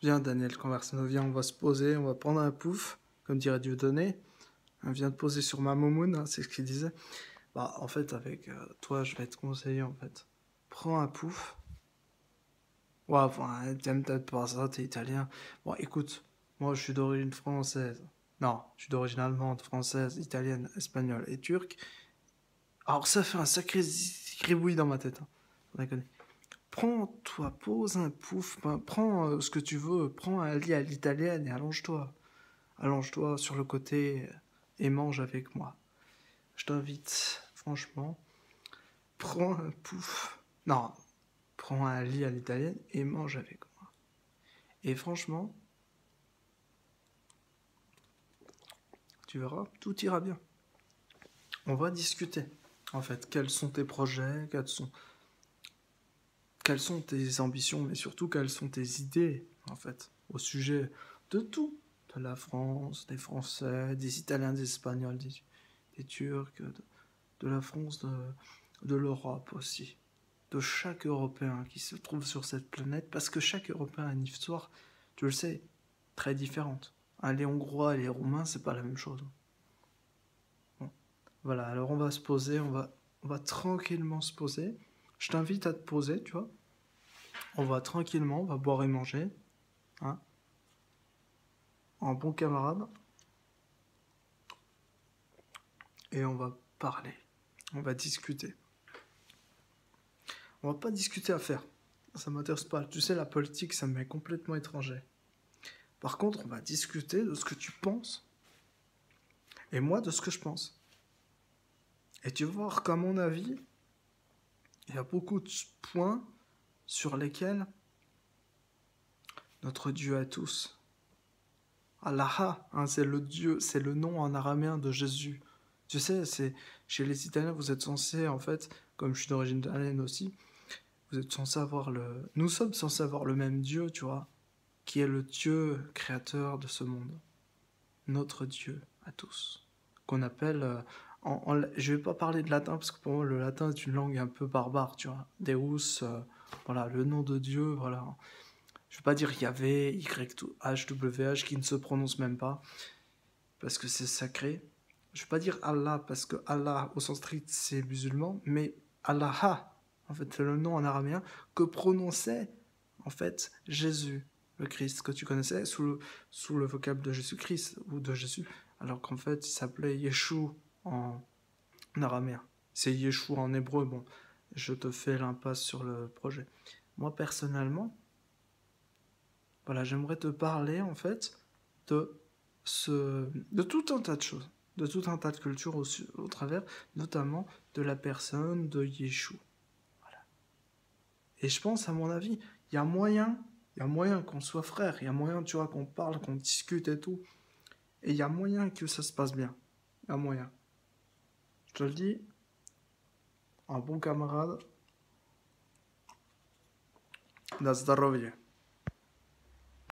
Viens, Daniel Conversano, viens, on va se poser, on va prendre un pouf, comme dirait Dieudonné. Viens te poser sur ma moumoune, hein, c'est ce qu'il disait. Bah, en fait, avec toi, je vais te conseiller, en fait. Prends un pouf. Ouais, enfin, t'aimes peut-être pas ça, t'es italien. Bon, écoute, moi, je suis d'origine française. Non, je suis d'origine allemande, française, italienne, espagnole et turque. Alors, ça fait un sacré gribouille dans ma tête, hein. On a connu. Prends-toi, pose un pouf, ben, prends ce que tu veux, prends un lit à l'italienne et allonge-toi. Allonge-toi sur le côté et mange avec moi. Je t'invite, franchement, prends un pouf. Non, prends un lit à l'italienne et mange avec moi. Et franchement, tu verras, tout ira bien. On va discuter, en fait, quels sont tes projets, quelles sont tes ambitions, mais surtout quelles sont tes idées, en fait, au sujet de tout. De la France, des Français, des Italiens, des Espagnols, des Turcs, de la France, de l'Europe aussi. De chaque Européen qui se trouve sur cette planète, parce que chaque Européen a une histoire, tu le sais, très différente. Hein, les Hongrois et les Roumains, c'est pas la même chose. Bon. Voilà, alors on va se poser, on va tranquillement se poser. Je t'invite à te poser, tu vois. On va tranquillement, on va boire et manger, hein, en bon camarade, et on va parler, on va discuter. On va pas discuter à faire, ça m'intéresse pas. Tu sais, la politique, ça m'est complètement étranger. Par contre, on va discuter de ce que tu penses, et moi de ce que je pense. Et tu vas voir qu'à mon avis, il y a beaucoup de points sur lesquels notre Dieu à tous, Allah, hein, c'est le Dieu, c'est le nom en araméen de Jésus. Tu sais, c'est chez les Italiens, vous êtes censés, en fait, comme je suis d'origine italienne aussi, vous êtes censés avoir le... Nous sommes censés avoir le même Dieu, tu vois, qui est le Dieu créateur de ce monde. Notre Dieu à tous. Qu'on appelle... je vais pas parler de latin, parce que pour moi, le latin est une langue un peu barbare, tu vois. Deus, voilà, le nom de Dieu, voilà. Je vais pas dire Yahvé, YHWH, qui ne se prononce même pas, parce que c'est sacré. Je vais pas dire Allah, parce que Allah, au sens strict, c'est musulman, mais Allah, en fait, c'est le nom en araméen que prononçait, en fait, Jésus, le Christ, que tu connaissais sous le vocable de Jésus-Christ, ou de Jésus, alors qu'en fait, il s'appelait Yeshua en araméen. C'est Yeshua en hébreu, bon, je te fais l'impasse sur le projet. Moi, personnellement, voilà, j'aimerais te parler, en fait, de de tout un tas de choses, de tout un tas de cultures au travers, notamment de la personne de Yeshua. Voilà. Et je pense, à mon avis, il y a moyen qu'on soit frères, il y a moyen, tu vois, qu'on parle, qu'on discute et tout. Et il y a moyen que ça se passe bien. Il y a moyen. Je te le dis, un bon camarade, na zdrowie.